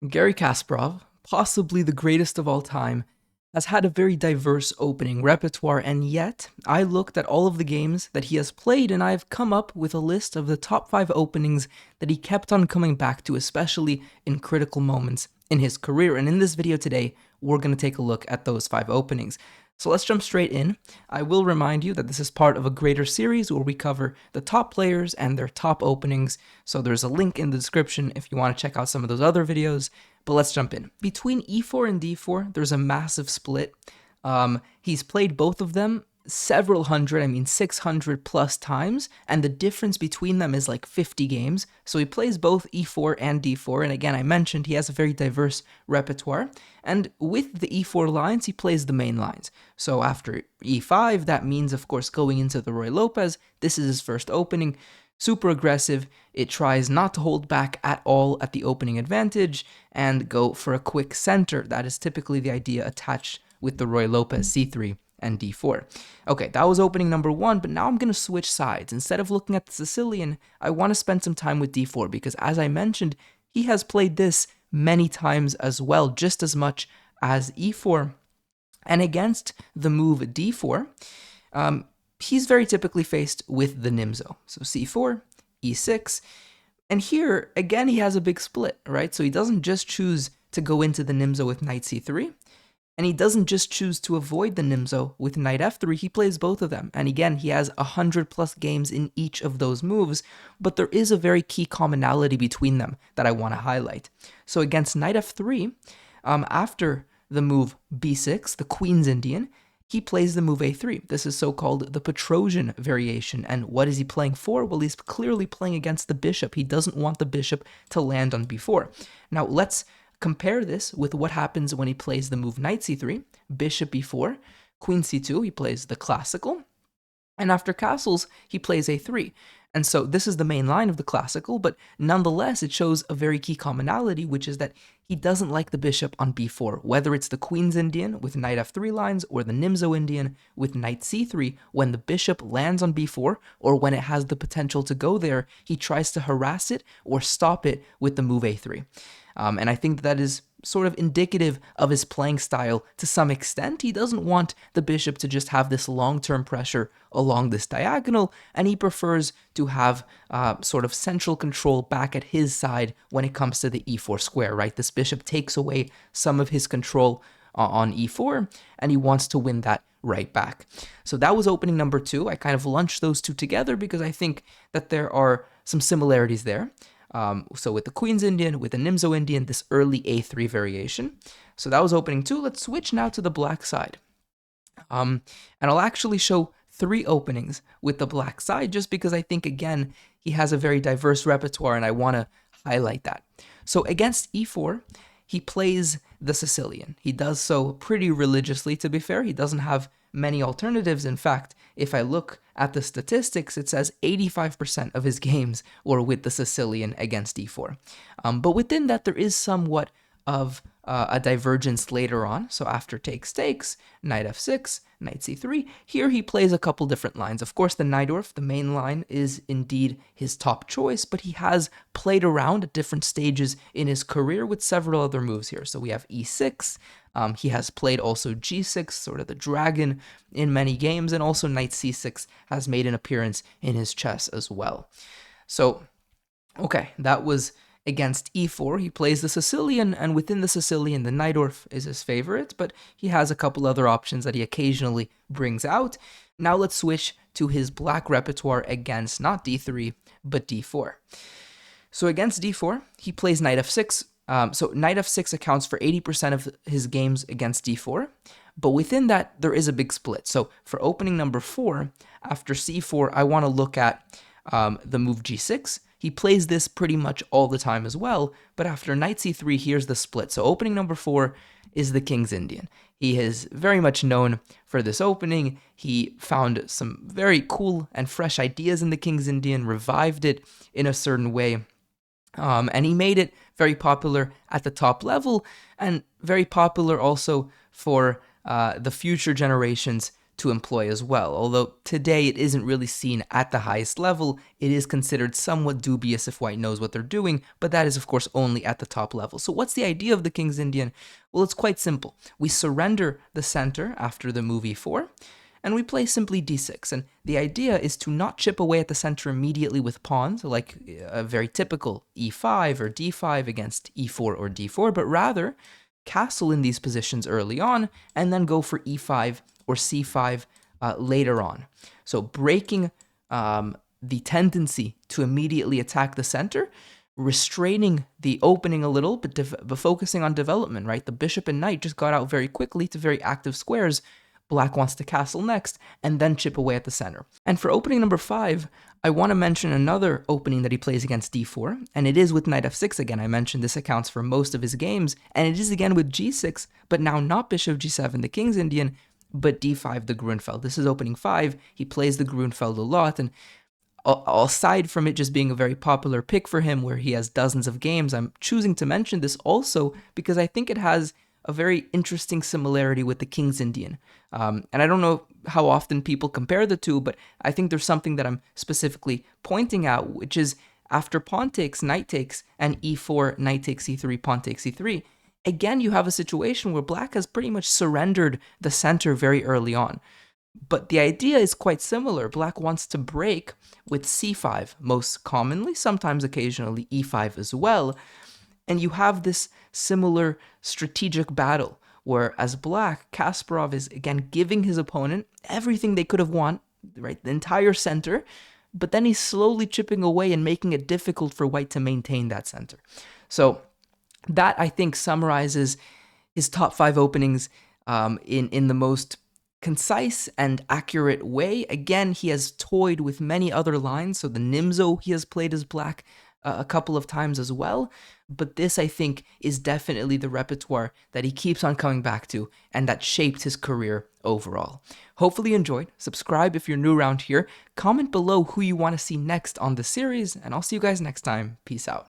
Garry Kasparov, possibly the greatest of all time, has had a very diverse opening repertoire, and yet I looked at all of the games that he has played and I've come up with a list of the top 5 openings that he kept on coming back to, especially in critical moments in his career. And in this video today, we're going to take a look at those 5 openings. So let's jump straight in. I will remind you that this is part of a greater series where we cover the top players and their top openings. So there's a link in the description if you want to check out some of those other videos. But let's jump in. Between e4 and d4, there's a massive split. He's played both of them several hundred, 600 plus times, and the difference between them is like 50 games. So he plays both e4 and d4, and again, I mentioned he has a very diverse repertoire. And with the e4 lines, he plays the main lines. So after e5, that means, of course, going into the Roy Lopez. This is his first opening. Super aggressive, it tries not to hold back at all at the opening advantage and go for a quick center. That is typically the idea attached with the Roy Lopez c3 and d4. Okay, that was opening number 1, but now I'm going to switch sides. Instead of looking at the Sicilian, I want to spend some time with d4 because, as I mentioned, he has played this many times as well, just as much as e4. And against the move d4, he's very typically faced with the Nimzo. So c4, e6, and here, again, he has a big split, right? So he doesn't just choose to go into the Nimzo with knight c3, and he doesn't just choose to avoid the Nimzo with knight f3, he plays both of them. And again, he has 100 plus games in each of those moves, but there is a very key commonality between them that I want to highlight. So against knight f3, after the move b6, the Queen's Indian, he plays the move a3. This is so-called the Petrosian variation. And what is he playing for? Well, he's clearly playing against the bishop. He doesn't want the bishop to land on b4. Now, let's compare this with what happens when he plays the move knight c3, bishop b4, queen c2, he plays the classical, and after castles, he plays a3. And so this is the main line of the classical, but nonetheless, it shows a very key commonality, which is that he doesn't like the bishop on b4, whether it's the Queen's Indian with knight f3 lines or the Nimzo Indian with knight c3. When the bishop lands on b4, or when it has the potential to go there, he tries to harass it or stop it with the move a3. And I think that is sort of indicative of his playing style to some extent. He doesn't want the bishop to just have this long-term pressure along this diagonal, and he prefers to have sort of central control back at his side when it comes to the e4 square, right? This bishop takes away some of his control on e4, and he wants to win that right back. So that was opening number 2. I kind of lunched those two together because I think that there are some similarities there. So with the Queen's Indian, with the Nimzo Indian, this early a3 variation. So that was opening 2. Let's switch now to the black side. And I'll actually show 3 openings with the black side just because I think, again, he has a very diverse repertoire and I want to highlight that. So against e4, he plays the Sicilian. He does so pretty religiously, to be fair. He doesn't have many alternatives. In fact, if I look at the statistics, it says 85% of his games were with the Sicilian against e4. But within that, there is somewhat of a divergence later on. So after takes, knight f6, knight c3. Here he plays a couple different lines. Of course, the Najdorf, the main line, is indeed his top choice, but he has played around at different stages in his career with several other moves here. So we have e6. He has played also g6, sort of the dragon, in many games, and also knight c6 has made an appearance in his chess as well. So, okay, that was against e4. He plays the Sicilian, and within the Sicilian, the Najdorf is his favorite, but he has a couple other options that he occasionally brings out. Now let's switch to his black repertoire against not d3, but d4. So against d4, he plays knight f6. So knight f6 accounts for 80% of his games against d4, but within that, there is a big split. So for opening number 4, after c4, I want to look at the move g6. He plays this pretty much all the time as well, but after knight c3, here's the split. So opening number 4 is the King's Indian. He is very much known for this opening. He found some very cool and fresh ideas in the King's Indian, revived it in a certain way, and he made it very popular at the top level and very popular also for the future generations to employ as well. Although today it isn't really seen at the highest level, it is considered somewhat dubious if white knows what they're doing, but that is of course only at the top level. So what's the idea of the King's Indian? Well, it's quite simple. We surrender the center after the move e4, and we play simply d6. And the idea is to not chip away at the center immediately with pawns, like a very typical e5 or d5 against e4 or d4, but rather castle in these positions early on and then go for e5 or c5 later on. So breaking the tendency to immediately attack the center, restraining the opening a little, but focusing on development, right? The bishop and knight just got out very quickly to very active squares. Black wants to castle next, and then chip away at the center. And for opening number 5, I want to mention another opening that he plays against d4, and it is with knight f6 again. I mentioned this accounts for most of his games, and it is again with g6, but now not bishop g7, the King's Indian, but d5, the Grunfeld. This is opening 5. He plays the Grunfeld a lot, and aside from it just being a very popular pick for him where he has dozens of games, I'm choosing to mention this also because I think it has a very interesting similarity with the King's Indian. And I don't know how often people compare the two, but I think there's something that I'm specifically pointing out, which is after pawn takes, knight takes, and e4, knight takes e3, pawn takes e3, again, you have a situation where black has pretty much surrendered the center very early on. But the idea is quite similar. Black wants to break with c5, most commonly, sometimes occasionally e5 as well. And you have this similar strategic battle where, as black, Kasparov is again giving his opponent everything they could have won, right? The entire center, but then he's slowly chipping away and making it difficult for white to maintain that center. So that, I think, summarizes his top 5 openings in the most concise and accurate way. Again, he has toyed with many other lines, so the Nimzo he has played as black a couple of times as well, but this, I think, is definitely the repertoire that he keeps on coming back to and that shaped his career overall. Hopefully you enjoyed. Subscribe if you're new around here. Comment below who you want to see next on the series, and I'll see you guys next time. Peace out.